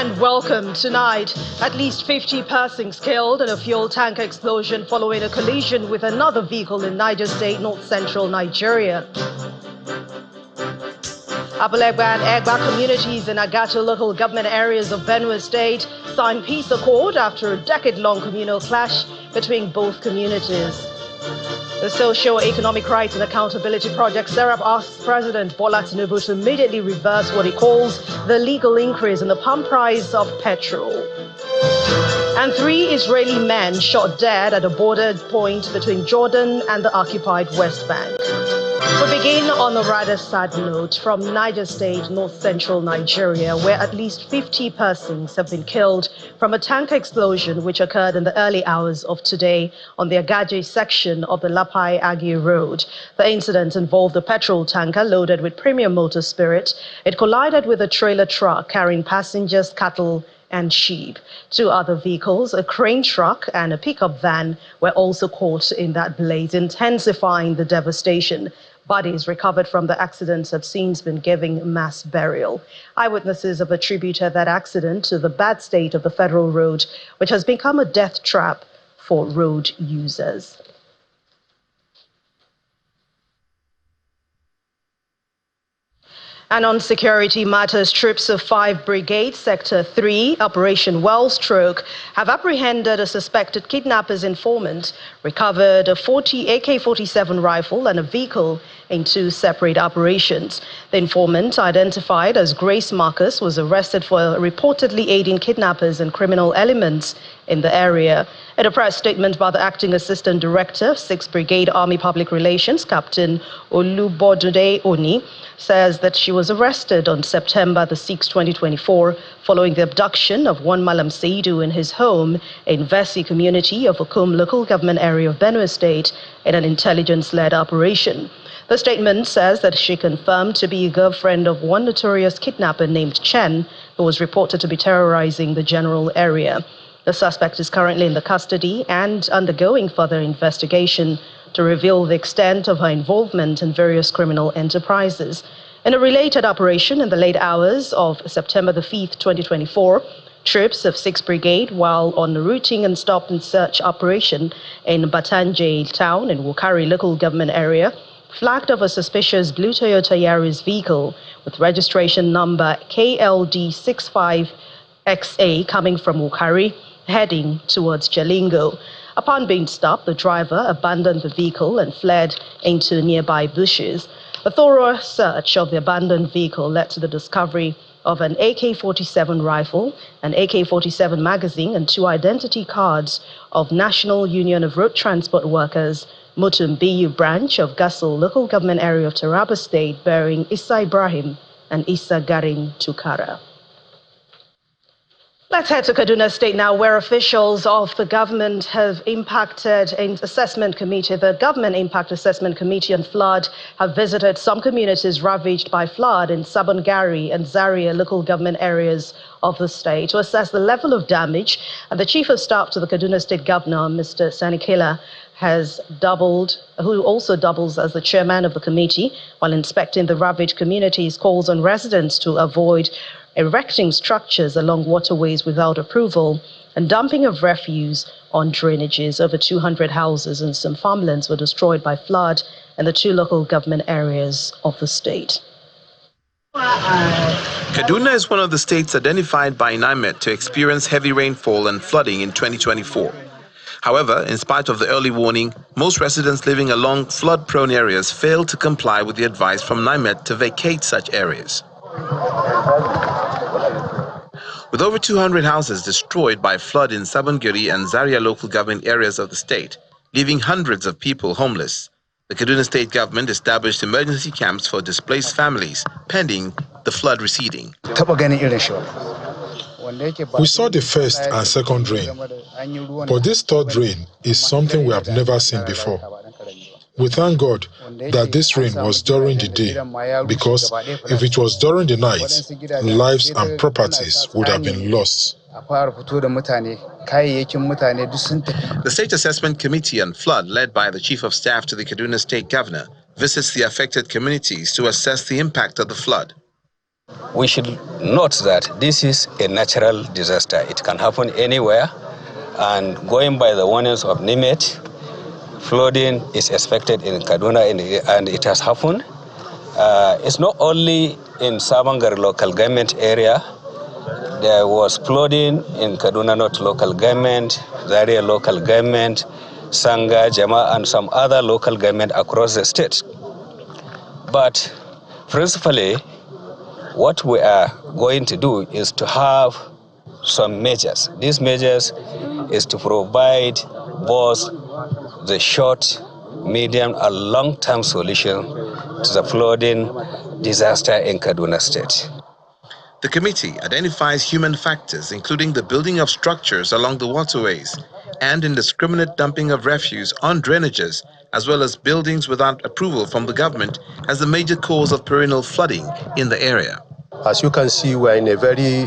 And welcome. Tonight, at least 50 persons killed in a fuel tanker explosion following a collision with another vehicle in Niger State, north-central Nigeria. Abulegba and Egba communities in Agato local government areas of Benue State signed peace accord after a decade-long communal clash between both communities. The Socio-Economic Rights and Accountability Project, SERAP, asks President Bola Tinubu to immediately reverse what he calls the legal increase in the pump price of petrol. And 3 Israeli men shot dead at a border point between Jordan and the occupied West Bank. We begin on a rather sad note from Niger State, north-central Nigeria, where at least 50 persons have been killed from a tanker explosion which occurred in the early hours of today on the Agaje section of the Lapai-Agi Road. The incident involved a petrol tanker loaded with premium motor spirit. It collided with a trailer truck carrying passengers, cattle, and sheep. 2 other vehicles, a crane truck and a pickup van, were also caught in that blaze, intensifying the devastation. Bodies recovered from the accident have since been given mass burial. Eyewitnesses have attributed that accident to the bad state of the federal road, which has become a death trap for road users. And on security matters, troops of 5 Brigade, Sector 3, Operation Wellstroke, have apprehended a suspected kidnapper's informant, recovered a AK-47 rifle and a vehicle in 2 separate operations. The informant, identified as Grace Marcus, was arrested for reportedly aiding kidnappers and criminal elements in the area. In a press statement by the Acting Assistant Director, 6th Brigade Army Public Relations, Captain Olubodude Oni, says that she was arrested on September the 6th, 2024, following the abduction of one Malam Seidu in his home in Vesi community of Okum local government area of Benue State in an intelligence-led operation. The statement says that she confirmed to be a girlfriend of one notorious kidnapper named Chen, who was reported to be terrorizing the general area. The suspect is currently in the custody and undergoing further investigation to reveal the extent of her involvement in various criminal enterprises. In a related operation in the late hours of September the 5th, 2024, troops of 6th Brigade, while on a routine and stop and search operation in Batanje town in Wukari local government area, flagged off a suspicious blue Toyota Yaris vehicle with registration number KLD65XA coming from Wukari, heading towards Jalingo. Upon being stopped, the driver abandoned the vehicle and fled into nearby bushes. A thorough search of the abandoned vehicle led to the discovery of an AK-47 rifle, an AK-47 magazine, and 2 identity cards of National Union of Road Transport Workers, Mutumbiyu branch of Gassel local government area of Taraba State, bearing Issa Ibrahim and Issa Garin Tukara. Let's head to Kaduna State now, where officials of the government have impacted an assessment committee. The Government Impact Assessment Committee on Flood have visited some communities ravaged by flood in Sabongari and Zaria local government areas of the state to assess the level of damage. And the Chief of Staff to the Kaduna State Governor, Mr. Sanikela, who also doubles as the chairman of the committee, while inspecting the ravaged communities, calls on residents to avoid erecting structures along waterways without approval and dumping of refuse on drainages. Over 200 houses and some farmlands were destroyed by flood in the 2 local government areas of the state. Kaduna is one of the states identified by NIMET to experience heavy rainfall and flooding in 2024. However, in spite of the early warning, most residents living along flood-prone areas failed to comply with the advice from NIMET to vacate such areas. With over 200 houses destroyed by flood in Sabongari and Zaria local government areas of the state, leaving hundreds of people homeless, the Kaduna State government established emergency camps for displaced families, pending the flood receding. We saw the first and second rain, but this third rain is something we have never seen before. We thank God that this rain was during the day, because if it was during the night, lives and properties would have been lost. The State Assessment Committee on Flood, led by the Chief of Staff to the Kaduna State Governor, visits the affected communities to assess the impact of the flood. We should note that this is a natural disaster. It can happen anywhere. And going by the warnings of NIMET, flooding is expected in Kaduna, and it has happened. It's not only in Sabangar local government area. There was flooding in Kaduna North local government, Zaria local government, Sanga, Jama, and some other local government across the state. But principally, what we are going to do is to have some measures. These measures is to provide both the short, medium, and long-term solution to the flooding disaster in Kaduna State. The committee identifies human factors, including the building of structures along the waterways and indiscriminate dumping of refuse on drainages, as well as buildings without approval from the government, as the major cause of perennial flooding in the area. As you can see, we're in a very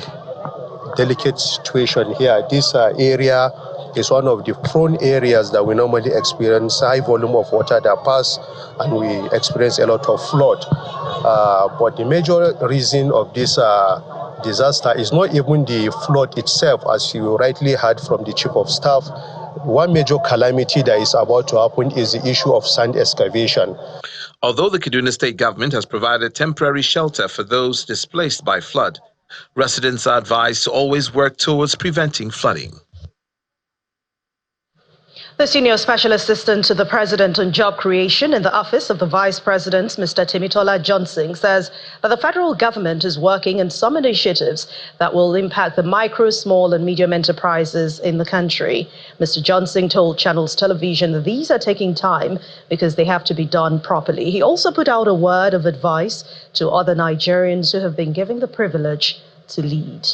delicate situation here. This area is one of the prone areas that we normally experience high volume of water that pass, and we experience a lot of flood. But the major reason of this disaster is not even the flood itself, as you rightly heard from the Chief of Staff. One major calamity that is about to happen is the issue of sand excavation. Although the Kaduna State government has provided temporary shelter for those displaced by flood, residents are advised to always work towards preventing flooding. The Senior Special Assistant to the President on Job Creation in the Office of the Vice President, Mr. Timitola Johnson, says that the federal government is working on some initiatives that will impact the micro, small and medium enterprises in the country. Mr. Johnson told Channels Television that these are taking time because they have to be done properly. He also put out a word of advice to other Nigerians who have been given the privilege to lead.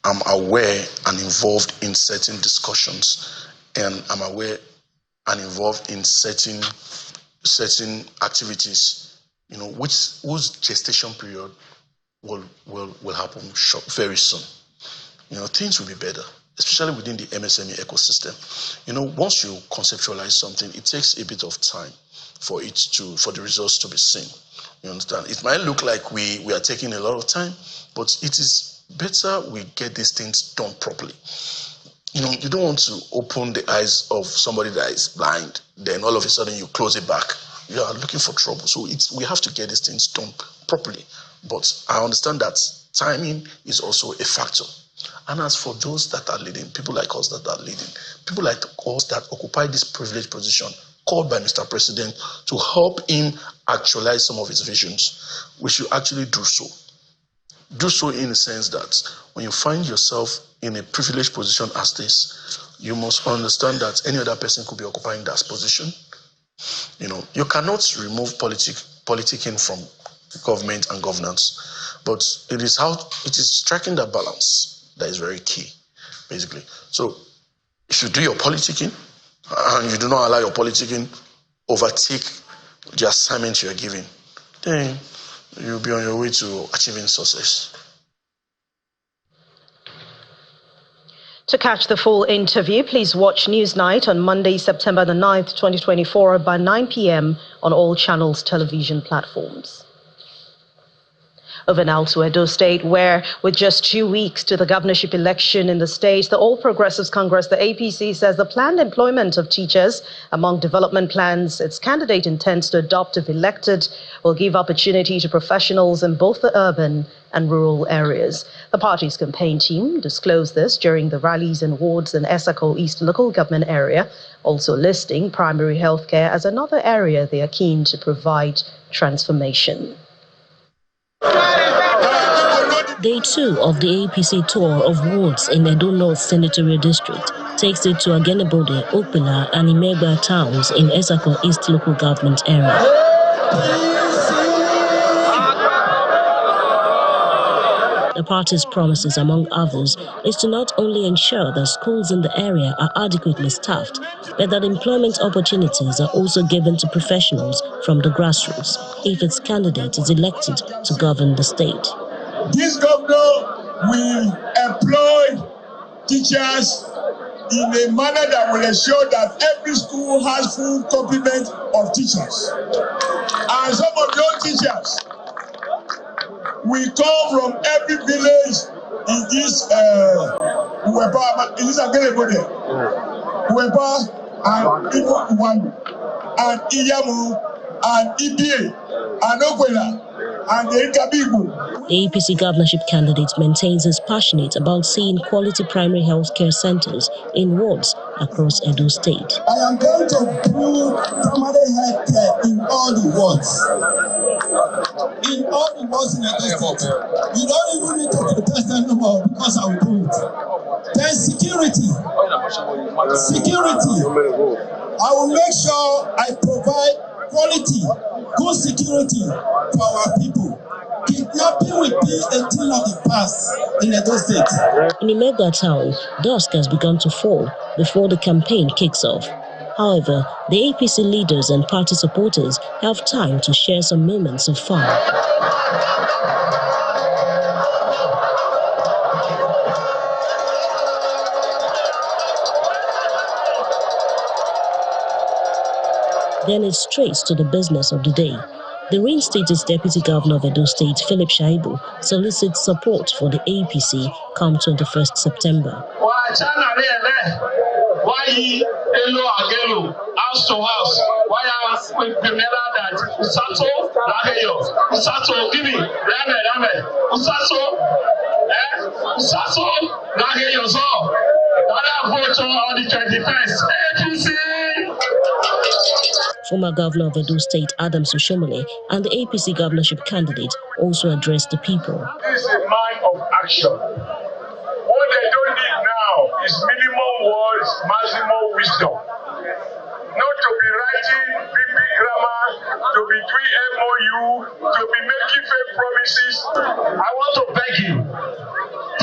I'm aware and involved in certain discussions, and I'm aware and involved in certain activities, whose gestation period will happen very soon. Things will be better, especially within the MSME ecosystem. Once you conceptualize something, it takes a bit of time for the results to be seen. You understand? It might look like we are taking a lot of time, but it is better we get these things done properly. You don't want to open the eyes of somebody that is blind, then all of a sudden you close it back. You are looking for trouble. So we have to get these things done properly. But I understand that timing is also a factor. And as for those that are leading, people like us that are leading, people like us that occupy this privileged position called by Mr. President to help him actualize some of his visions, we should actually do so. Do so in the sense that when you find yourself in a privileged position as this, you must understand that any other person could be occupying that position. You cannot remove politicking from government and governance, but it is striking that balance that is very key, basically. So if you do your politicking and you do not allow your politicking overtake the assignment you are given, then you'll be on your way to achieving success. To catch the full interview, please watch Newsnight on Monday, September the 9th, 2024 by 9 p.m. on all Channels television platforms. Over now to Edo State, where with just 2 weeks to the governorship election in the state, the All Progressives Congress, the APC, says the planned employment of teachers among development plans its candidate intends to adopt if elected will give opportunity to professionals in both the urban and rural areas. The party's campaign team disclosed this during the rallies in wards in Esako East local government area, also listing primary health care as another area they are keen to provide transformation. Day 2 of the APC tour of wards in Edo North Senatorial District takes it to Agenebode, Opila and Imegba towns in Esako East local government area. The party's promises, among others, is to not only ensure that schools in the area are adequately staffed, but that employment opportunities are also given to professionals from the grassroots if its candidate is elected to govern the state. This governor will employ teachers in a manner that will ensure that every school has full complement of teachers. And some of those teachers will come from every village in this Uwepa, in this Agelebode, Uwepa and Ibu and Iyamu and Ibie and Okwela and Ekabibu. The APC governorship candidate maintains he's passionate about seeing quality primary health care centers in wards across Edo State. I am going to build primary health care in all the wards. In all the wards in Edo State. You don't even need to protest anymore because I will do it. Then security. Security. I will make sure I provide quality, good security for our people. Kidnapping will be a thing of the past in Edo State. In Imega town, dusk has begun to fall before the campaign kicks off. However, the APC leaders and party supporters have time to share some moments of fun. Then it's straight to the business of the day. The reinstated Deputy Governor of Edo State, Philip Shaibu, solicits support for the APC come 21st September. House to house, why are we that Usato, Usato, give me, Usato, so vote on the 21st, APC. Former Governor of Edo State, Adam Sushomole, and the APC governorship candidate also addressed the people. This is a mind of action. What they don't need now is minimum words, maximum wisdom. Not to be writing big grammar, to be doing MOU, to be making fake promises. I want to beg you,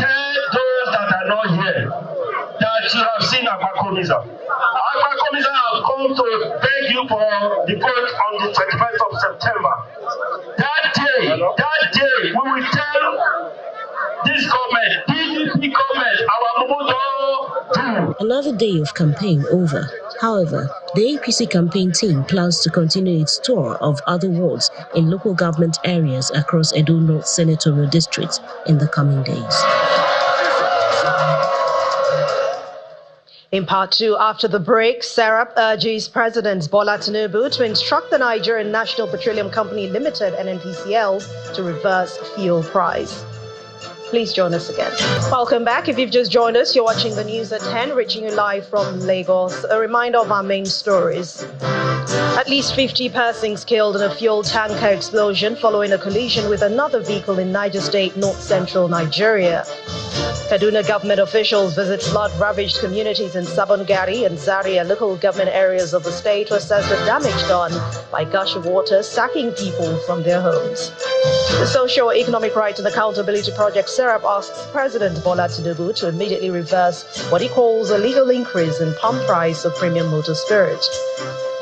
tell those that are not here that you have seen Akwakomiza. Akwakomiza has come to beg you for the vote on the 21st of September. That day, we will tell this government, PDP government, our Momodo. Another day of campaign over. However, the APC campaign team plans to continue its tour of other wards in local government areas across Edo North Senatorial District in the coming days. In part two, after the break, SERAP urges President Bola Tinubu to instruct the Nigerian National Petroleum Company Limited, NNPCL, to reverse fuel price. Please join us again. Welcome back. If you've just joined us, you're watching the news at 10, reaching you live from Lagos. A reminder of our main stories. At least 50 persons killed in a fuel tanker explosion following a collision with another vehicle in Niger State, north-central Nigeria. Kaduna government officials visit flood-ravaged communities in Sabongari and Zaria, local government areas of the state, to assess the damage done by gush of water sacking people from their homes. The Socio-Economic Rights and Accountability Project SERAP asks President Bola Tinubu to immediately reverse what he calls a legal increase in pump price of premium motor spirit.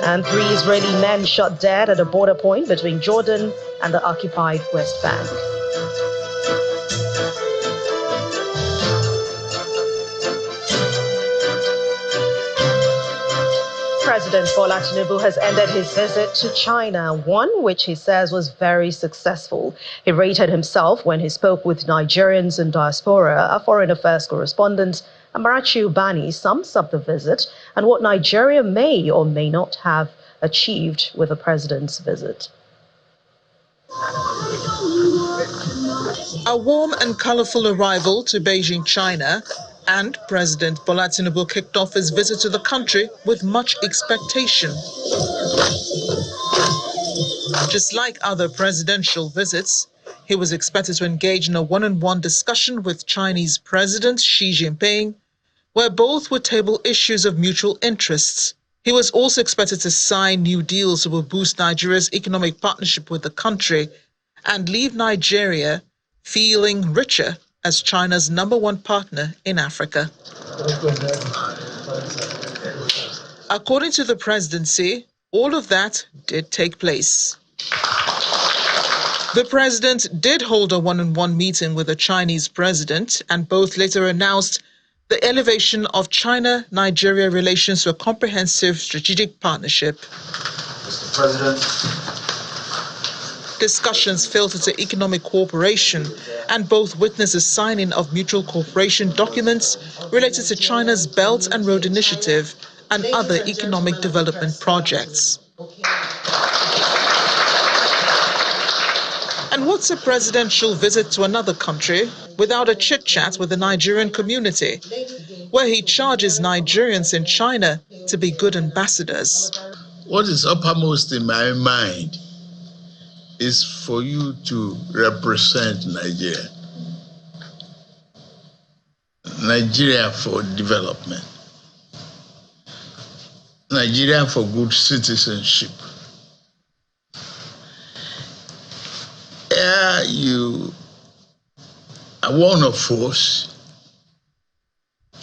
And 3 Israeli men shot dead at a border point between Jordan and the occupied West Bank. President Bola Tinubu has ended his visit to China, one which he says was very successful. He rated himself when he spoke with Nigerians in diaspora. Our foreign affairs correspondent, Amarachi Ubani, sums up the visit and what Nigeria may or may not have achieved with the president's visit. A warm and colorful arrival to Beijing, China, and President Bola Tinubu kicked off his visit to the country with much expectation. Just like other presidential visits, he was expected to engage in a one-on-one discussion with Chinese President Xi Jinping, where both would table issues of mutual interests. He was also expected to sign new deals that will boost Nigeria's economic partnership with the country and leave Nigeria feeling richer as China's #1 partner in Africa. According to the presidency, all of that did take place. The president did hold a one-on-one meeting with the Chinese president, and both later announced the elevation of China-Nigeria relations to a comprehensive strategic partnership. Mr. President. Discussions filtered to economic cooperation, and both witnessed the signing of mutual cooperation documents related to China's Belt and Road Initiative and other economic development projects. And what's a presidential visit to another country without a chit-chat with the Nigerian community, where he charges Nigerians in China to be good ambassadors? What is uppermost in my mind is for you to represent Nigeria. Nigeria for development. Nigeria for good citizenship. You are one of us,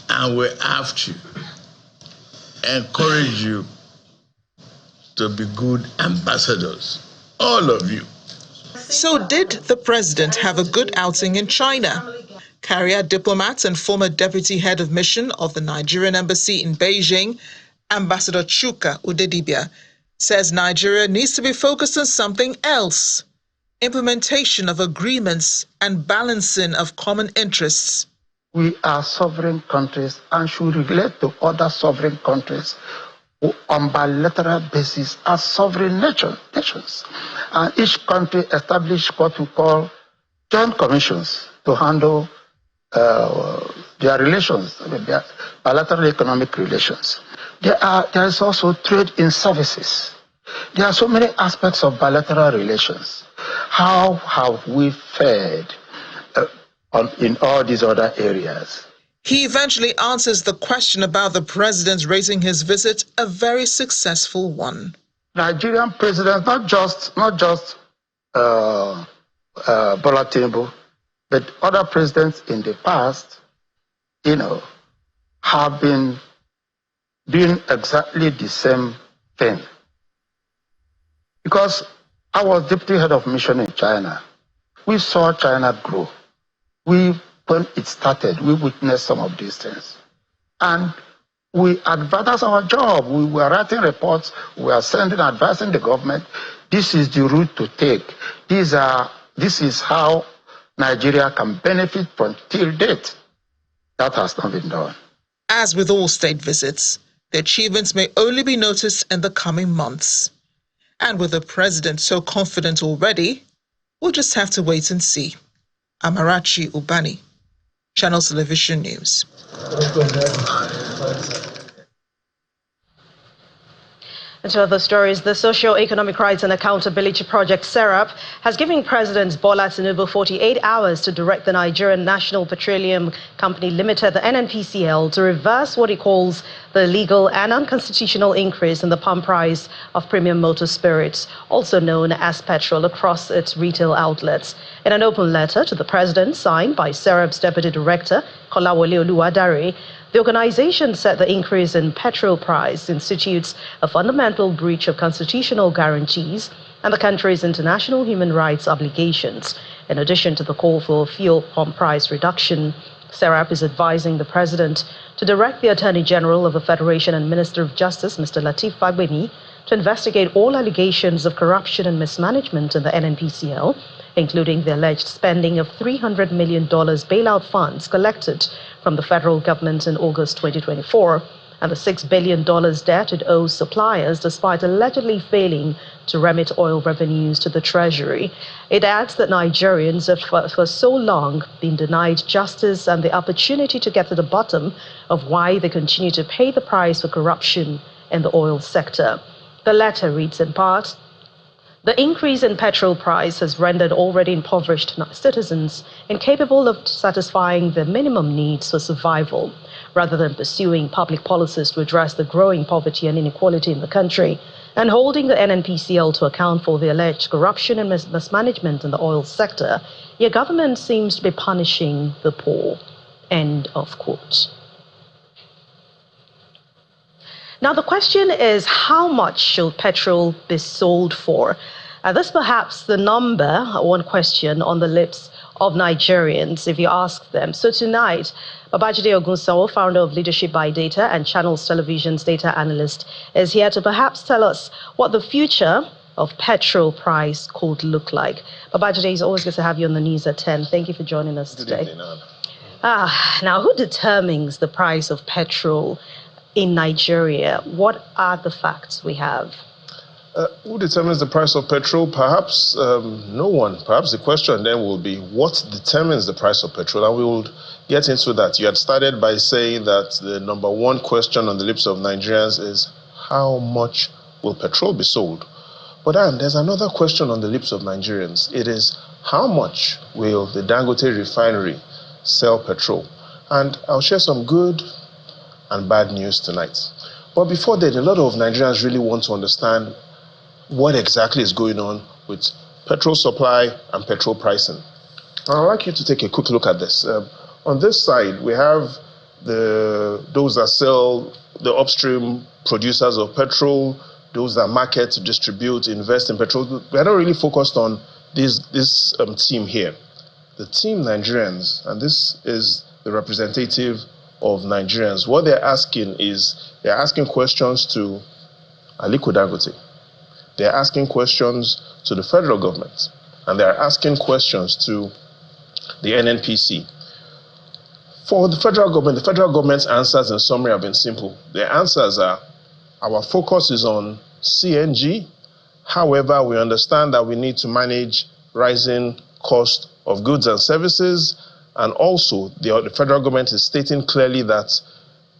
and we have to encourage you to be good ambassadors, all of you. So did the president have a good outing in China? Career diplomat and former deputy head of mission of the Nigerian embassy in Beijing, Ambassador Chuka Udedibia, says Nigeria needs to be focused on something else: implementation of agreements and balancing of common interests. We are sovereign countries and should relate to other sovereign countries on bilateral basis as sovereign nations. And each country established what we call joint commissions to handle their relations, their bilateral economic relations. There is also trade in services. There are so many aspects of bilateral relations. How have we fared in all these other areas? He eventually answers the question about the president raising his visit, a very successful one. Nigerian president, not just Bola Tinubu, but other presidents in the past, have been doing exactly the same thing. Because I was deputy head of mission in China. We saw China grow. When it started, we witnessed some of these things. And that's our job. We were writing reports, we were advising the government, this is the route to take. This is how Nigeria can benefit from till date. That has not been done. As with all state visits, the achievements may only be noticed in the coming months. And with the president so confident already, we'll just have to wait and see. Amarachi Ubani, Channel Television News. And to other stories, the Socio-Economic Rights and Accountability Project, SERAP, has given President Bola Tinubu 48 hours to direct the Nigerian National Petroleum Company Limited, the NNPCL, to reverse what he calls the illegal and unconstitutional increase in the pump price of premium motor spirits, also known as petrol, across its retail outlets. In an open letter to the president signed by SERAP's Deputy Director, Kolawole Oluwadare, the organization said the increase in petrol price institutes a fundamental breach of constitutional guarantees and the country's international human rights obligations. In addition to the call for fuel pump price reduction, SERAP is advising the president to direct the Attorney General of the Federation and Minister of Justice, Mr. Lateef Fagbemi, to investigate all allegations of corruption and mismanagement in the NNPCL, including the alleged spending of $300 million bailout funds collected from the federal government in August 2024, and the $6 billion debt it owes suppliers despite allegedly failing to remit oil revenues to the Treasury. It adds that Nigerians have for so long been denied justice and the opportunity to get to the bottom of why they continue to pay the price for corruption in the oil sector. The letter reads in part, "The increase in petrol price has rendered already impoverished citizens incapable of satisfying their minimum needs for survival. Rather than pursuing public policies to address the growing poverty and inequality in the country and holding the NNPCL to account for the alleged corruption and mismanagement in the oil sector, your government seems to be punishing the poor." End of quote. Now, the question is, how much should petrol be sold for? This perhaps the number one question on the lips of Nigerians if you ask them. So tonight, Babajide Ogunsawo, founder of Leadership by Data and Channels Television's data analyst, is here to perhaps tell us what the future of petrol price could look like. Babajide, it's always good to have you on the news at 10. Thank you for joining us today. Good evening, Now, who determines the price of petrol in Nigeria? What are the facts we have? Who determines the price of petrol? Perhaps no one. Perhaps the question then will be, what determines the price of petrol? And we will get into that. You had started by saying that the number one question on the lips of Nigerians is, how much will petrol be sold? But then there's another question on the lips of Nigerians. It is, how much will the Dangote refinery sell petrol? And I'll share some good and bad news tonight. But before that, a lot of Nigerians really want to understand what exactly is going on with petrol supply and petrol pricing. I'd like you to take a quick look at this. On this side, we have those that sell, the upstream producers of petrol, those that market, distribute, invest in petrol. We're not really focused on this team here. The team Nigerians, and this is the representative of Nigerians, what they're asking is, they're asking questions to Aliko Dangote. They're asking questions to the federal government, and they're asking questions to the NNPC. For the federal government's answers in summary have been simple. Their answers are, our focus is on CNG. However, we understand that we need to manage rising cost of goods and services, and also the federal government is stating clearly that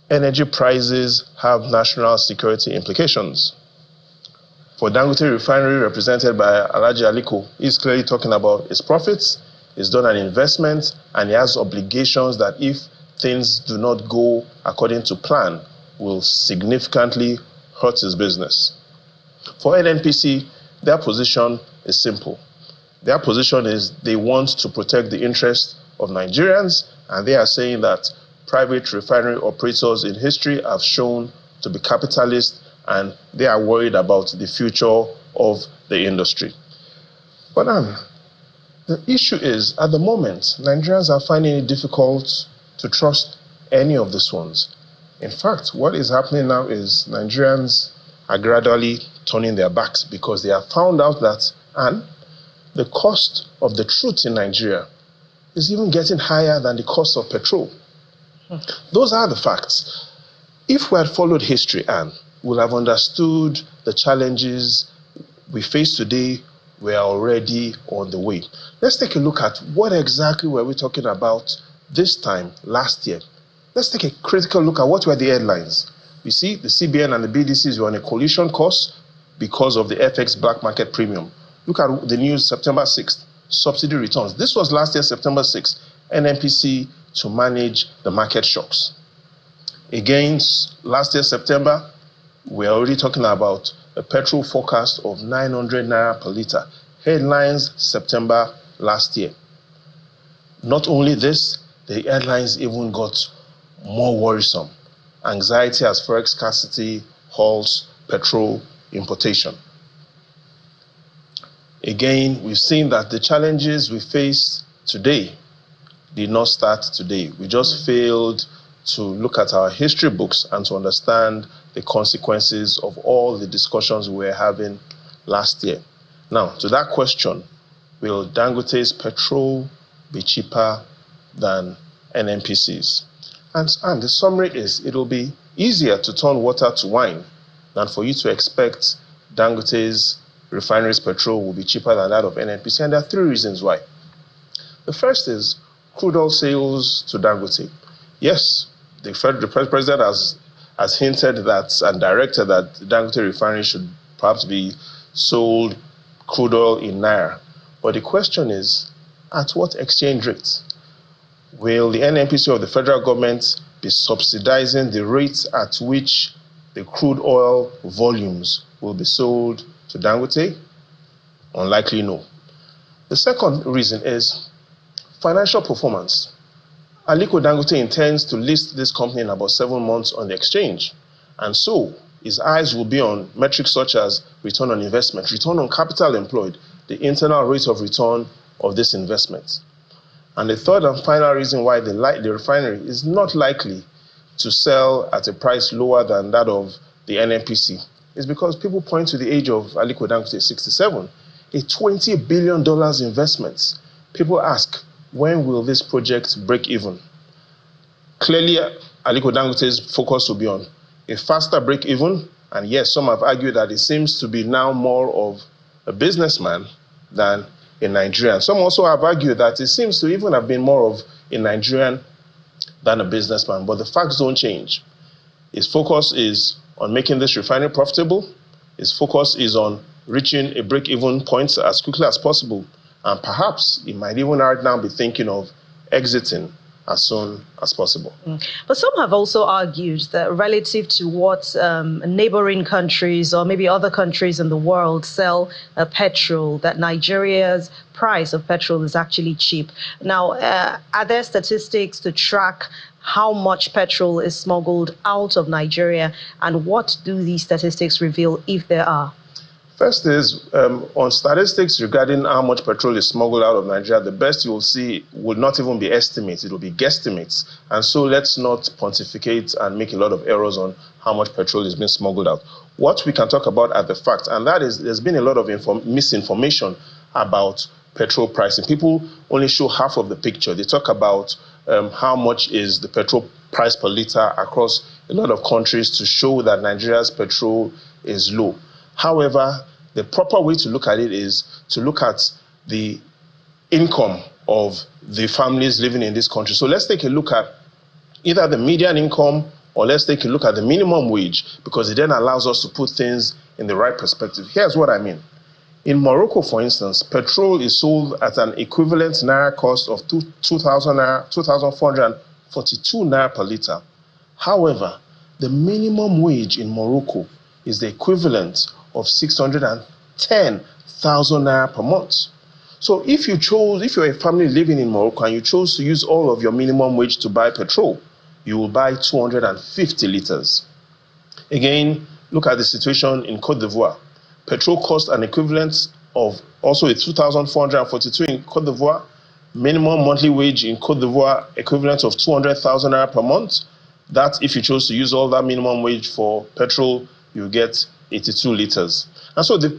energy prices have national security implications. For Dangote Refinery, represented by Alhaji Aliko, he's clearly talking about his profits, he's done an investment, and he has obligations that if things do not go according to plan, will significantly hurt his business. For NNPC, their position is simple. Their position is they want to protect the interests of Nigerians, and they are saying that private refinery operators in history have shown to be capitalist, and they are worried about the future of the industry. But the issue is, at the moment, Nigerians are finding it difficult to trust any of these ones. In fact, what is happening now is Nigerians are gradually turning their backs because they have found out that, and the cost of the truth in Nigeria is even getting higher than the cost of petrol. Those are the facts. If we had followed history, Anne, we'll have understood the challenges we face today were already on the way. Let's take a look at what exactly were we talking about this time last year. Let's take a critical look at what were the headlines. You see, the CBN and the BDCs were on a collision course because of the FX black market premium. Look at the news September 6th, subsidy returns. This was last year, September 6th, NNPC to manage the market shocks. Again, last year, September, we're already talking about a petrol forecast of 900 naira per litre. Headlines September last year. Not only this, the headlines even got more worrisome. Anxiety as forex scarcity halts petrol importation. Again, we've seen that the challenges we face today did not start today. We just failed to look at our history books and to understand the consequences of all the discussions we were having last year. Now, to that question, will Dangote's petrol be cheaper than NNPC's? And the summary is, it will be easier to turn water to wine than for you to expect Dangote's refinery's petrol will be cheaper than that of NNPC. And there are three reasons why. The first is crude oil sales to Dangote. Yes, the president has hinted that and directed that the Dangote refinery should perhaps be sold crude oil in Naira. But the question is, at what exchange rate? Will the NNPC of the federal government be subsidizing the rates at which the crude oil volumes will be sold to Dangote? Unlikely, no. The second reason is financial performance. Aliko Dangote intends to list this company in about 7 months on the exchange. And so his eyes will be on metrics such as return on investment, return on capital employed, the internal rate of return of this investment. And the third and final reason why the refinery is not likely to sell at a price lower than that of the NNPC is because people point to the age of Aliko Dangote, 67, a $20 billion investment. People ask, when will this project break even? Clearly, Aliko Dangote's focus will be on a faster break even. And yes, some have argued that it seems to be now more of a businessman than a Nigerian. Some also have argued that it seems to even have been more of a Nigerian than a businessman. But the facts don't change. His focus is on making this refinery profitable. His focus is on reaching a break-even point as quickly as possible. And perhaps he might even right now be thinking of exiting as soon as possible. But some have also argued that relative to what neighboring countries or maybe other countries in the world sell petrol, that Nigeria's price of petrol is actually cheap. Now, are there statistics to track how much petrol is smuggled out of Nigeria, and what do these statistics reveal, if there are? First is, on statistics regarding how much petrol is smuggled out of Nigeria, the best you will see will not even be estimates, it will be guesstimates. And so let's not pontificate and make a lot of errors on how much petrol is being smuggled out. What we can talk about are the facts, and that is there's been a lot of misinformation about petrol pricing. People only show half of the picture. They talk about how much is the petrol price per liter across a lot of countries to show that Nigeria's petrol is low. However, the proper way to look at it is to look at the income of the families living in this country. So let's take a look at either the median income or let's take a look at the minimum wage, because it then allows us to put things in the right perspective. Here's what I mean. In Morocco, for instance, petrol is sold at an equivalent Naira cost of 2,442 Naira per liter. However, the minimum wage in Morocco is the equivalent of 610,000 Naira per month. So if you're a family living in Morocco and you chose to use all of your minimum wage to buy petrol, you will buy 250 liters. Again, look at the situation in Côte d'Ivoire. Petrol costs an equivalent of also a 2,442 in Côte d'Ivoire. Minimum monthly wage in Côte d'Ivoire equivalent of 200,000 Naira per month. That, if you chose to use all that minimum wage for petrol, you get 82 liters. And so the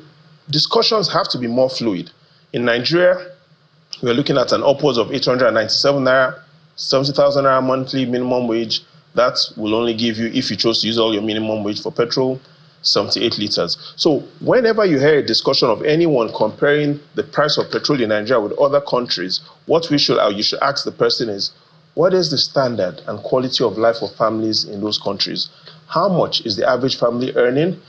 discussions have to be more fluid. In Nigeria, we're looking at an upwards of 897 Naira, 70,000 Naira monthly minimum wage. That will only give you, if you chose to use all your minimum wage for petrol, 78 liters. So whenever you hear a discussion of anyone comparing the price of petrol in Nigeria with other countries, what you should ask the person is, what is the standard and quality of life of families in those countries? How much is the average family earning?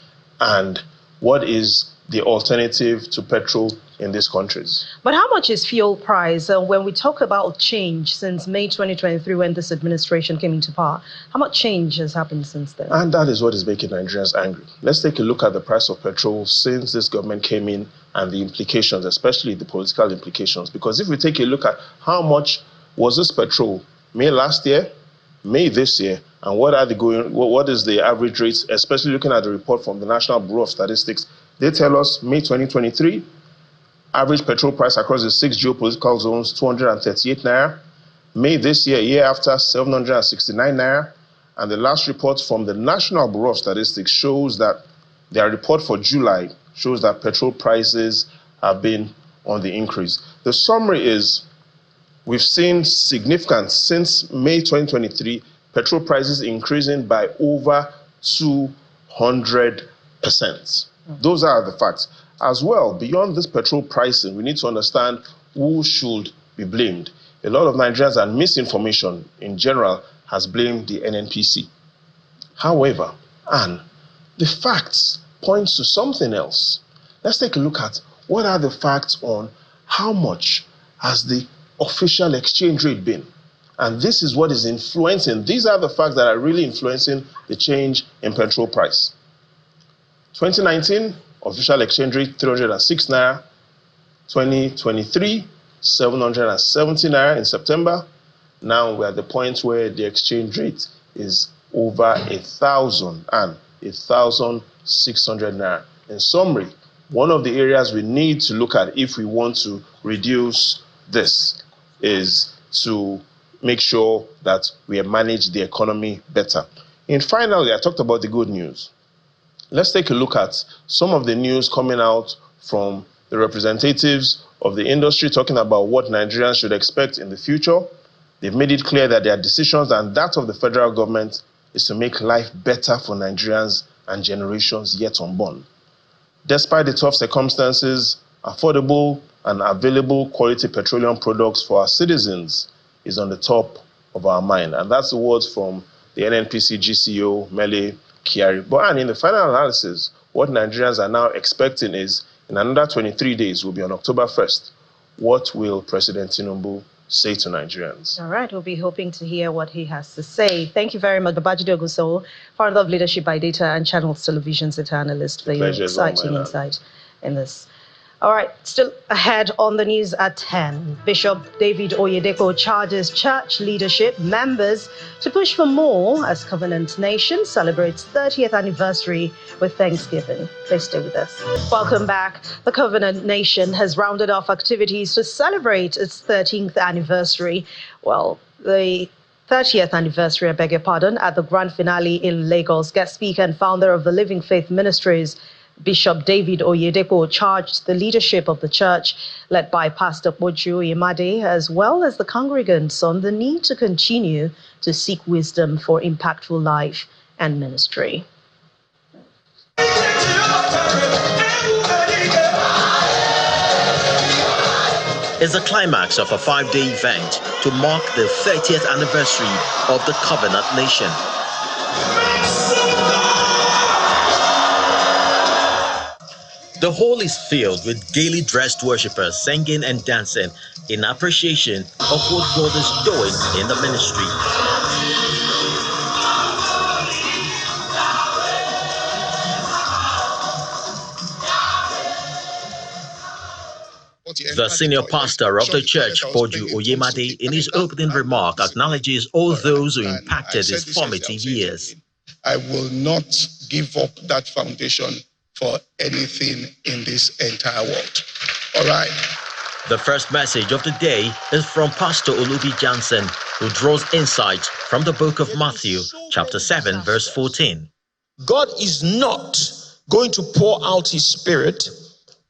And what is the alternative to petrol in these countries? But how much is fuel price? When we talk about change since May 2023, when this administration came into power, how much change has happened since then? And that is what is making Nigerians angry. Let's take a look at the price of petrol since this government came in and the implications, especially the political implications. Because if we take a look at how much was this petrol May last year, May this year, and what is the average rate, especially looking at the report from the National Bureau of Statistics, they tell us May 2023, average petrol price across the 6 geopolitical zones, 238 Naira. May this year, year after, 769 Naira. And the last report from the National Bureau of Statistics shows that their report for July shows that petrol prices have been on the increase. The summary is, we've seen significant, since May 2023, petrol prices increasing by over 200%. Those are the facts. As well, beyond this petrol pricing, we need to understand who should be blamed. A lot of Nigerians and misinformation in general has blamed the NNPC. However, the facts point to something else. Let's take a look at what are the facts on how much has the official exchange rate been. And this is what is influencing. These are the facts that are really influencing the change in petrol price. 2019, official exchange rate 306 Naira. 2023, 770 Naira in September. Now we're at the point where the exchange rate is over 1,000 and 1,600 Naira. In summary, one of the areas we need to look at if we want to reduce this is to make sure that we manage the economy better. And finally, I talked about the good news. Let's take a look at some of the news coming out from the representatives of the industry talking about what Nigerians should expect in the future. They've made it clear that their decisions and that of the federal government is to make life better for Nigerians and generations yet unborn. Despite the tough circumstances, affordable and available quality petroleum products for our citizens is on the top of our mind. And that's the words from the NNPC GCO, Mele Kyari. But in the final analysis, what Nigerians are now expecting is in another 23 days, will be on October 1st. What will President Tinubu say to Nigerians? All right, we'll be hoping to hear what he has to say. Thank you very much, Babajide Ogunsowo, founder of Leadership by Data and Channels Television Center analyst, for your exciting insight in this. All right, still ahead on the news at 10. Bishop David Oyedepo charges church leadership members to push for more as Covenant Nation celebrates 30th anniversary with Thanksgiving. Please stay with us. Welcome back. The Covenant Nation has rounded off activities to celebrate its 13th anniversary. Well, the 30th anniversary, I beg your pardon, at the grand finale in Lagos. Guest speaker and founder of the Living Faith Ministries, Bishop David Oyedepo, charged the leadership of the church, led by Pastor Poju Oyemade, as well as the congregants, on the need to continue to seek wisdom for impactful life and ministry. Is the climax of a 5-day event to mark the 30th anniversary of the Covenant Nation. The hall is filled with gaily dressed worshippers singing and dancing in appreciation of what God is doing in the ministry. The senior pastor of the church, Poju Oyemade, in his opening remark acknowledges all those who impacted his formative years. I will not give up that foundation for anything in this entire world. All right. The first message of the day is from Pastor Olubi Johnson, who draws insight from the book of Matthew, chapter 7, verse 14. God is not going to pour out his spirit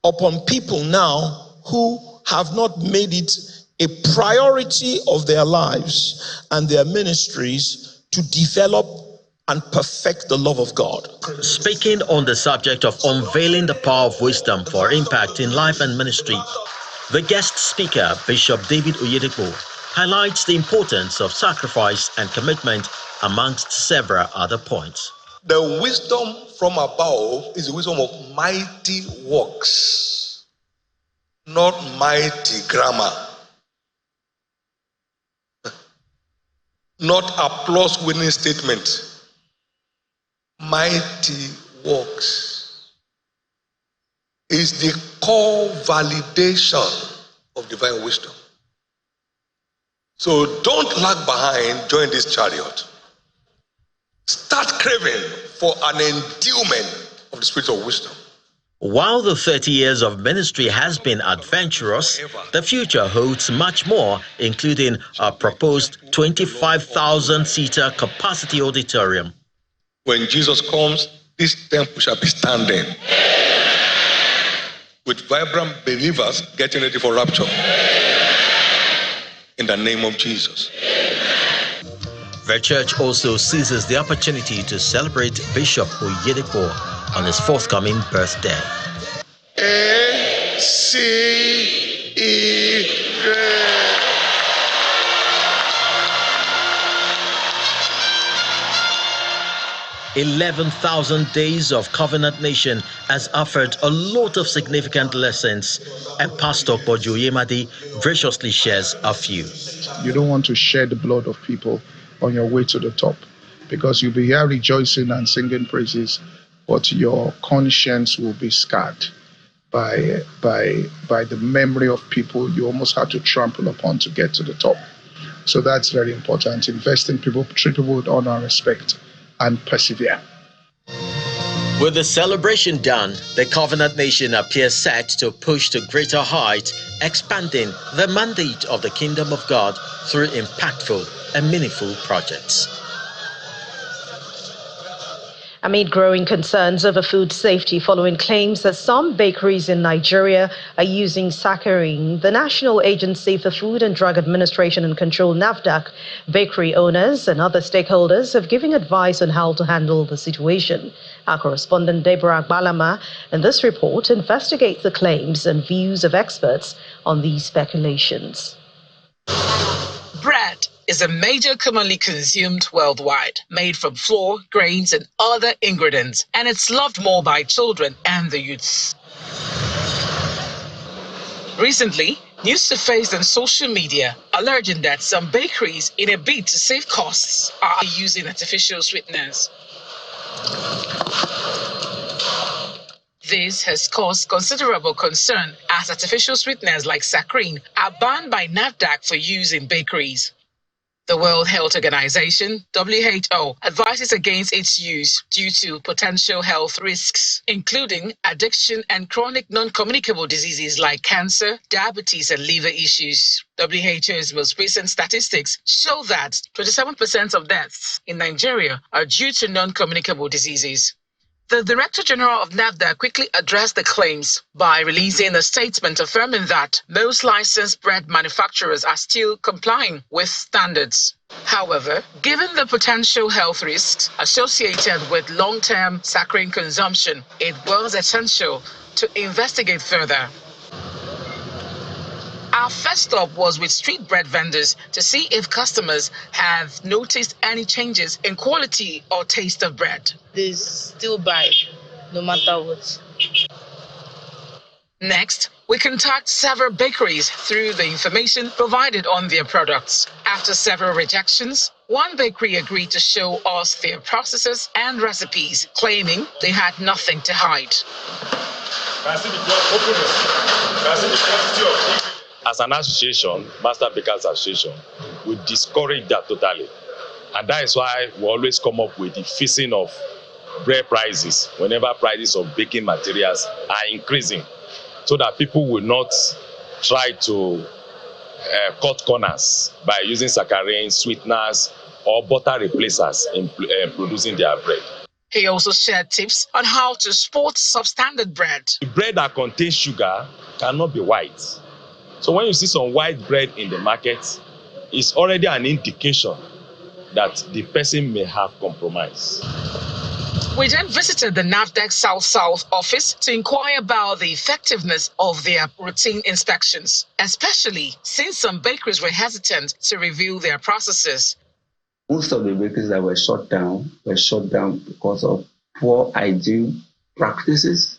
upon people now who have not made it a priority of their lives and their ministries to develop and perfect the love of God. Speaking on the subject of unveiling the power of wisdom for impact in life and ministry, the guest speaker, Bishop David Oyedepo, highlights the importance of sacrifice and commitment amongst several other points. The wisdom from above is the wisdom of mighty works, not mighty grammar, not applause-winning statement. Mighty works is the core validation of divine wisdom. So don't lag behind, join this chariot. Start craving for an endowment of the spirit of wisdom. While the 30 years of ministry has been adventurous, the future holds much more, including a proposed 25,000-seater capacity auditorium. When Jesus comes, this temple shall be standing with vibrant believers getting ready for rapture. In the name of Jesus. The church also seizes the opportunity to celebrate Bishop Oyedepo on his forthcoming birthday. SERAP. 11,000 days of Covenant Nation has offered a lot of significant lessons, and Pastor Poju Oyemade graciously shares a few. You don't want to shed the blood of people on your way to the top, because you'll be here rejoicing and singing praises, but your conscience will be scarred by the memory of people you almost had to trample upon to get to the top. So that's very important. Invest in people, treat people with honor and respect, and persevere. With the celebration done, the covenant nation appears set to push to greater heights, expanding the mandate of the kingdom of God through impactful and meaningful projects. Amid growing concerns over food safety following claims that some bakeries in Nigeria are using saccharin, the National Agency for Food and Drug Administration and Control, NAFDAC, bakery owners and other stakeholders have given advice on how to handle the situation. Our correspondent Deborah Balama in this report investigates the claims and views of experts on these speculations. Bread is a major commonly consumed worldwide, made from flour, grains, and other ingredients, and it's loved more by children and the youths. Recently, news surfaced on social media alleging that some bakeries, in a bid to save costs, are using artificial sweeteners. This has caused considerable concern as artificial sweeteners like saccharin are banned by NAFDAC for use in bakeries. The World Health Organization, WHO, advises against its use due to potential health risks, including addiction and chronic non-communicable diseases like cancer, diabetes, and liver issues. WHO's most recent statistics show that 27% of deaths in Nigeria are due to non-communicable diseases. The Director General of NAFDAC quickly addressed the claims by releasing a statement affirming that most licensed bread manufacturers are still complying with standards. However, given the potential health risks associated with long-term saccharin consumption, it was essential to investigate further. Our first stop was with street bread vendors to see if customers have noticed any changes in quality or taste of bread. They still buy, no matter what. Next, we contact several bakeries through the information provided on their products. After several rejections, one bakery agreed to show us their processes and recipes, claiming they had nothing to hide. As an association, Master Bakers Association, we discourage that totally. And that is why we always come up with the fixing of bread prices whenever prices of baking materials are increasing, so that people will not try to cut corners by using saccharin, sweeteners, or butter replacers in producing their bread. He also shared tips on how to spot substandard bread. The bread that contains sugar cannot be white. So when you see some white bread in the market, it's already an indication that the person may have compromise. We then visited the NAFDAC South office to inquire about the effectiveness of their routine inspections, especially since some bakeries were hesitant to review their processes. Most of the bakeries that were shut down because of poor hygiene practices.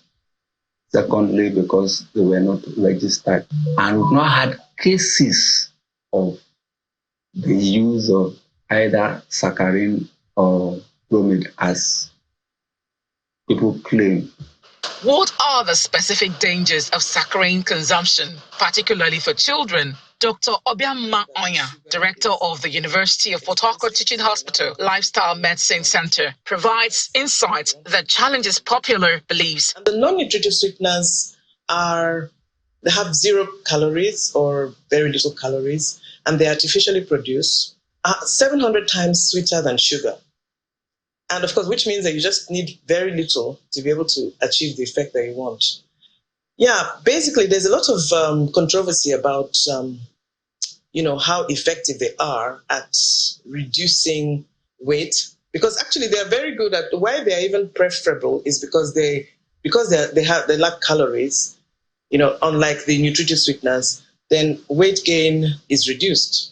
Secondly, because they were not registered. And we've not had cases of the use of either saccharin or bromide as people claim. What are the specific dangers of saccharin consumption, particularly for children? Dr. Obiama Onya, director of the University of Port Harcourt Teaching Hospital Lifestyle Medicine Center, provides insights that challenges popular beliefs. The non-nutritive sweeteners they have 0 calories or very little calories, and they artificially produced 700 times sweeter than sugar. And of course, which means that you just need very little to be able to achieve the effect that you want. Yeah, basically, there's a lot of controversy about how effective they are at reducing weight, because actually they are very good at why they are even preferable is because they lack calories, unlike the nutritive sweeteners, then weight gain is reduced.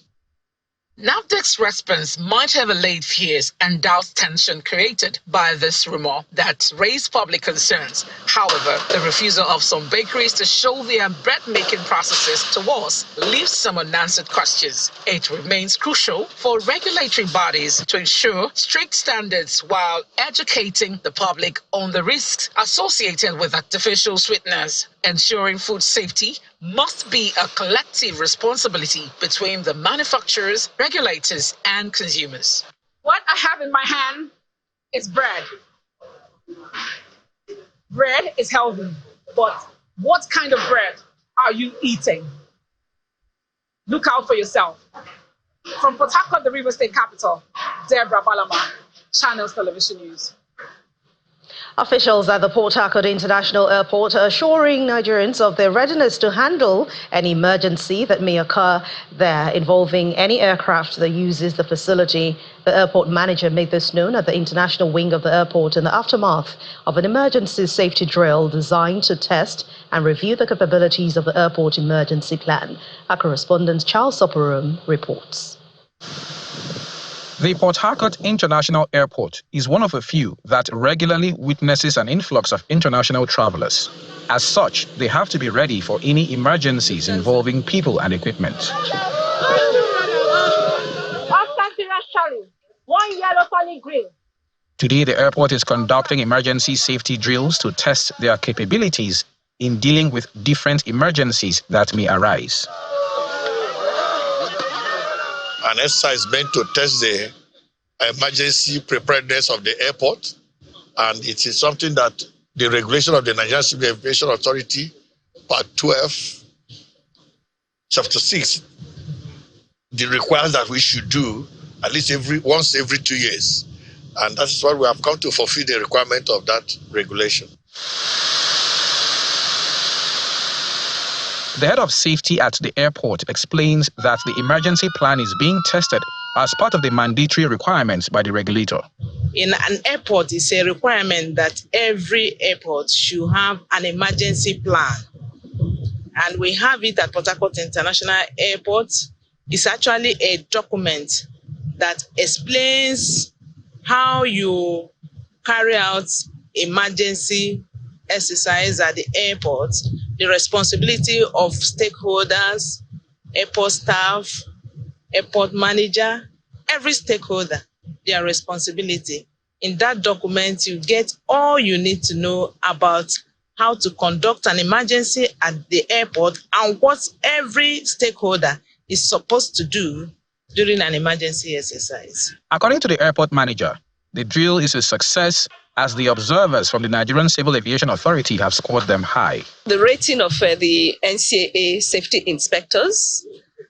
NAFDAC's response might have allayed fears and doubt tension created by this rumor that raised public concerns. However, the refusal of some bakeries to show their bread-making processes to us leaves some unanswered questions. It remains crucial for regulatory bodies to ensure strict standards while educating the public on the risks associated with artificial sweeteners. Ensuring food safety must be a collective responsibility between the manufacturers, regulators, and consumers. What I have in my hand is bread. bread is healthy, but what kind of bread are you eating? Look out for yourself. From Port Harcourt, the River State capital, Deborah Balama, Channels Television News. Officials at the Port Harcourt International Airport are assuring Nigerians of their readiness to handle any emergency that may occur there involving any aircraft that uses the facility. The airport manager made this known at the international wing of the airport in the aftermath of an emergency safety drill designed to test and review the capabilities of the airport emergency plan. Our correspondent Charles Oporum reports. The Port Harcourt International Airport is one of a few that regularly witnesses an influx of international travelers. As such, they have to be ready for any emergencies involving people and equipment. One yellow, funny green. Today, the airport is conducting emergency safety drills to test their capabilities in dealing with different emergencies that may arise. An exercise meant to test the emergency preparedness of the airport, and it is something that the regulation of the Nigerian Civil Aviation Authority, Part 12, Chapter 6, requires that we should do at least once every 2 years, and that is what we have come to fulfill the requirement of that regulation. The head of safety at the airport explains that the emergency plan is being tested as part of the mandatory requirements by the regulator. In an airport, it's a requirement that every airport should have an emergency plan. And we have it at Port Harcourt International Airport. It's actually a document that explains how you carry out emergency exercise at the airport, the responsibility of stakeholders, airport staff, airport manager, every stakeholder, their responsibility. In that document, you get all you need to know about how to conduct an emergency at the airport and what every stakeholder is supposed to do during an emergency exercise. According to the airport manager, the drill is a success as the observers from the Nigerian Civil Aviation Authority have scored them high. The rating of the NCAA safety inspectors,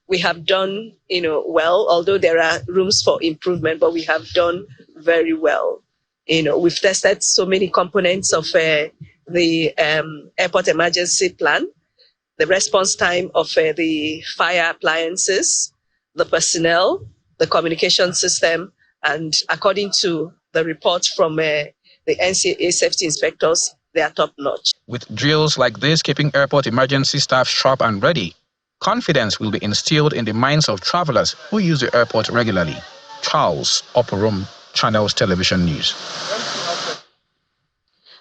we have done well, although there are rooms for improvement, but we have done very well. We've tested so many components of the airport emergency plan, the response time of the fire appliances, the personnel, the communication system, and according to the report from the NCAA safety inspectors, they are top-notch. With drills like this keeping airport emergency staff sharp and ready, confidence will be instilled in the minds of travelers who use the airport regularly. Charles Oporum, Channels Television News.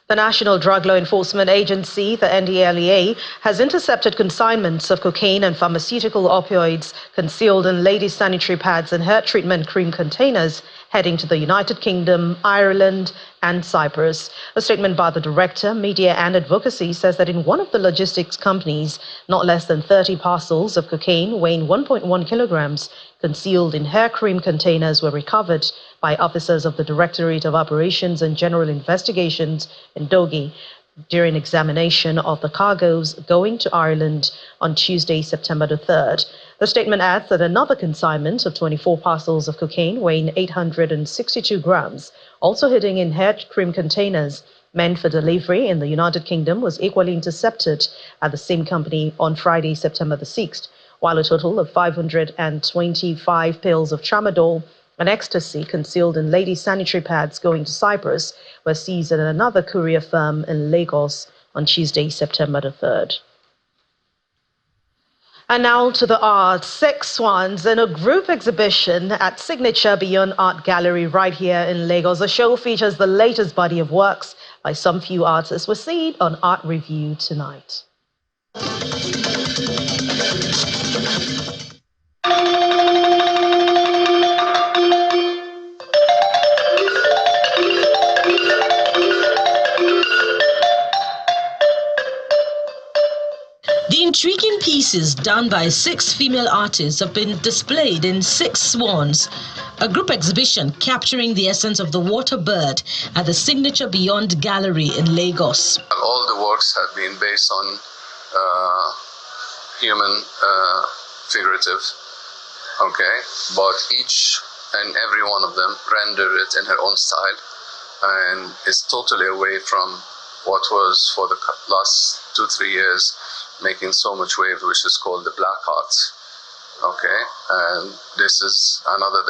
The National Drug Law Enforcement Agency, the NDLEA, has intercepted consignments of cocaine and pharmaceutical opioids concealed in ladies' sanitary pads and hair treatment cream containers heading to the United Kingdom, Ireland, and Cyprus. A statement by the Director, Media and Advocacy says that in one of the logistics companies, not less than 30 parcels of cocaine weighing 1.1 kilograms concealed in hair cream containers were recovered by officers of the Directorate of Operations and General Investigations in Dogi during examination of the cargoes going to Ireland on Tuesday, September the 3rd. The statement adds that another consignment of 24 parcels of cocaine weighing 862 grams, also hidden in hair cream containers meant for delivery in the United Kingdom, was equally intercepted at the same company on Friday, September the 6th, while a total of 525 pills of tramadol and ecstasy concealed in ladies' sanitary pads going to Cyprus were seized at another courier firm in Lagos on Tuesday, September the 3rd. And now to the arts. 6 Swans in a group exhibition at Signature Beyond Art Gallery right here in Lagos. The show features the latest body of works by some few artists. We'll see it on Art Review tonight. The intriguing pieces done by 6 female artists have been displayed in 6 Swans, a group exhibition capturing the essence of the water bird at the Signature Beyond Gallery in Lagos. All the works have been based on human figurative, okay, but each and every one of them render it in her own style and is totally away from what was for the last 2-3 years making so much wave, which is called the black art, okay, and this is another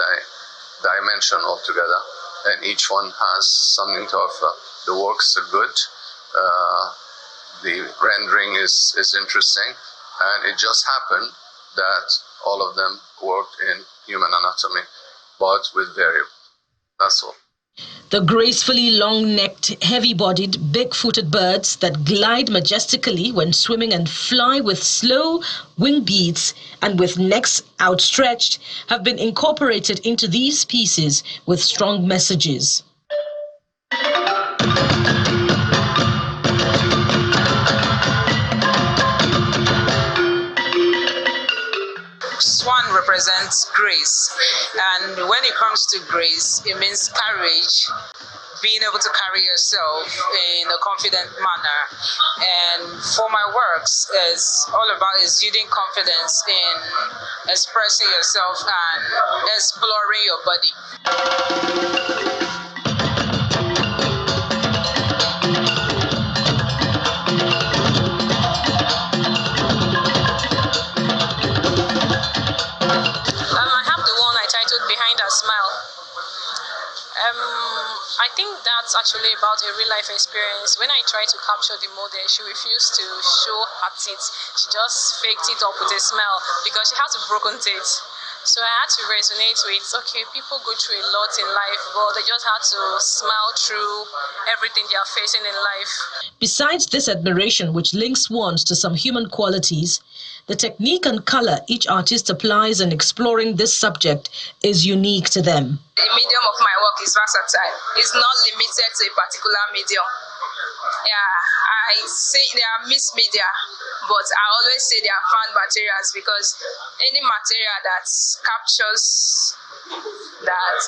dimension altogether, and each one has something to offer. The works are good, the rendering is interesting, and it just happened that all of them worked in human anatomy, but with variable. That's all. The gracefully long-necked, heavy-bodied, big-footed birds that glide majestically when swimming and fly with slow wing beats and with necks outstretched have been incorporated into these pieces with strong messages. Swan represents grace, and when it comes to grace, it means courage, being able to carry yourself in a confident manner. And for my works, is all about exuding confidence in expressing yourself and exploring your body. Smile. I think that's actually about a real life experience. When I tried to capture the model, she refused to show her teeth. She just faked it up with a smile because she has a broken teeth. So I had to resonate with, okay, people go through a lot in life, but they just had to smile through everything they are facing in life. Besides this admiration, which links swans to some human qualities, the technique and color each artist applies in exploring this subject is unique to them. The medium of my work is versatile. It's not limited to a particular medium. Yeah, I say they are mixed media, but I always say they are found materials because any material that captures that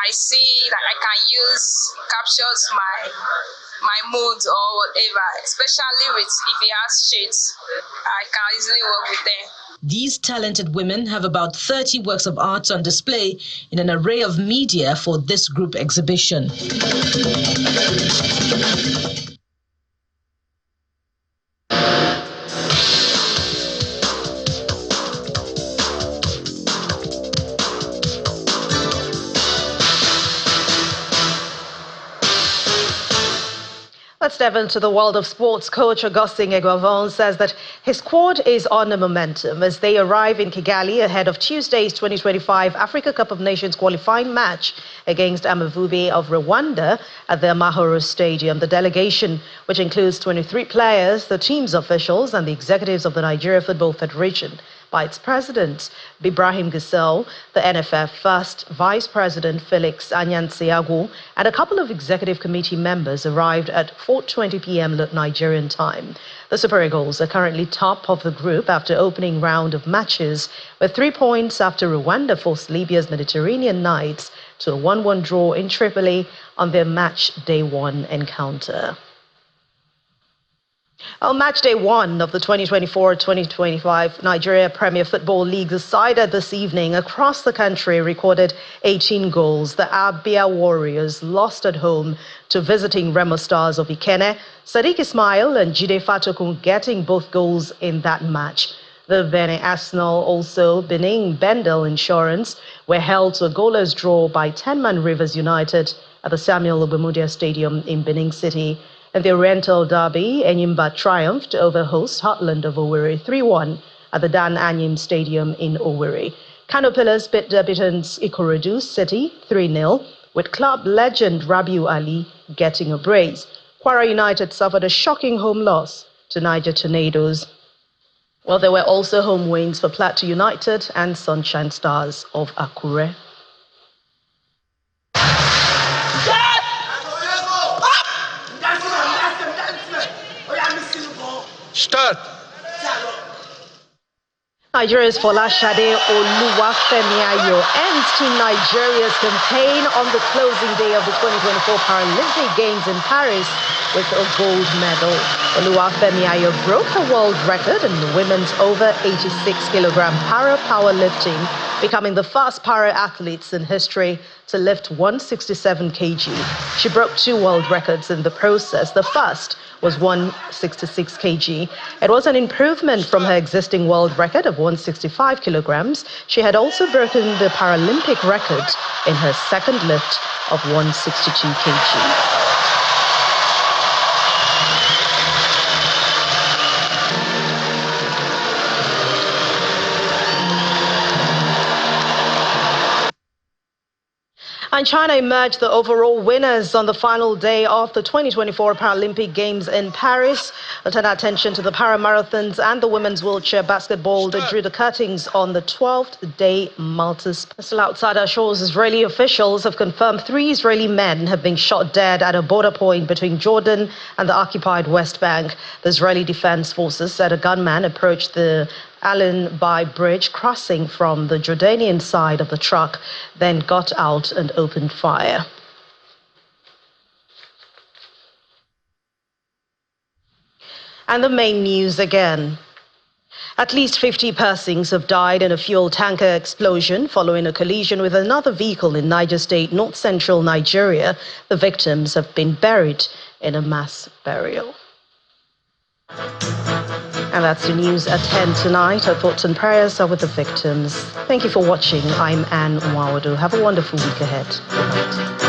I see that I can use captures my mood or whatever, especially with if it has shades, I can easily work with them. These talented women have about 30 works of art on display in an array of media for this group exhibition. Let's delve into the world of sports. Coach Augustin Eguavon says that his squad is on a momentum as they arrive in Kigali ahead of Tuesday's 2025 Africa Cup of Nations qualifying match against Amavubi of Rwanda at the Amahoro Stadium. The delegation, which includes 23 players, the team's officials and the executives of the Nigeria Football Federation, by its president, Ibrahim Giselle, the NFF first vice president, Felix Anyansiagu, and a couple of executive committee members arrived at 4:20 p.m. Nigerian time. The Super Eagles are currently top of the group after opening round of matches with 3 points after Rwanda forced Libya's Mediterranean Knights to a 1-1 draw in Tripoli on their match day 1 encounter. On match day 1 of the 2024-2025 Nigeria Premier Football League decided this evening across the country recorded 18 goals. The Abia Warriors lost at home to visiting Remo Stars of Ikene. Sadiq Ismail and Jide Fatokun getting both goals in that match. The Benin Arsenal, also Benin Bendel Insurance, were held to a goalless draw by 10-man Rivers United at the Samuel Obamudia Stadium in Benin City. In the Oriental Derby, Enyimba triumphed over host Heartland of Owerri 3-1 at the Dan Anyim Stadium in Owerri. Kano Pillars beat debutants Ikorodu City 3-0, with club legend Rabiu Ali getting a brace. Kwara United suffered a shocking home loss to Niger Tornadoes. Well, there were also home wins for Plateau United and Sunshine Stars of Akure. Start. Nigeria's Folashade Oluwafemiayo ends Team Nigeria's campaign on the closing day of the 2024 Paralympic Games in Paris with a gold medal. Oluwafemiayo broke the world record in the women's over 86-kilogram powerlifting, becoming the first para-athletes in history to lift 167 kg. She broke 2 world records in the process. The first was 166 kg. It was an improvement from her existing world record of 165 kilograms. She had also broken the Paralympic record in her second lift of 162 kg. And China emerged the overall winners on the final day of the 2024 Paralympic Games in Paris. We'll turn our attention to the paramarathons and the women's wheelchair basketball that drew the curtains on the 12th day Malta's. Still outside our shores, Israeli officials have confirmed 3 Israeli men have been shot dead at a border point between Jordan and the occupied West Bank. The Israeli Defense Forces said a gunman approached the Allen-Bay Bridge crossing from the Jordanian side of the truck, then got out and opened fire. And the main news again. At least 50 persons have died in a fuel tanker explosion following a collision with another vehicle in Niger State, north-central Nigeria. The victims have been buried in a mass burial. And that's the news at 10 tonight. Our thoughts and prayers are with the victims. Thank you for watching. I'm Anne Nwawadu. Have a wonderful week ahead. Good night.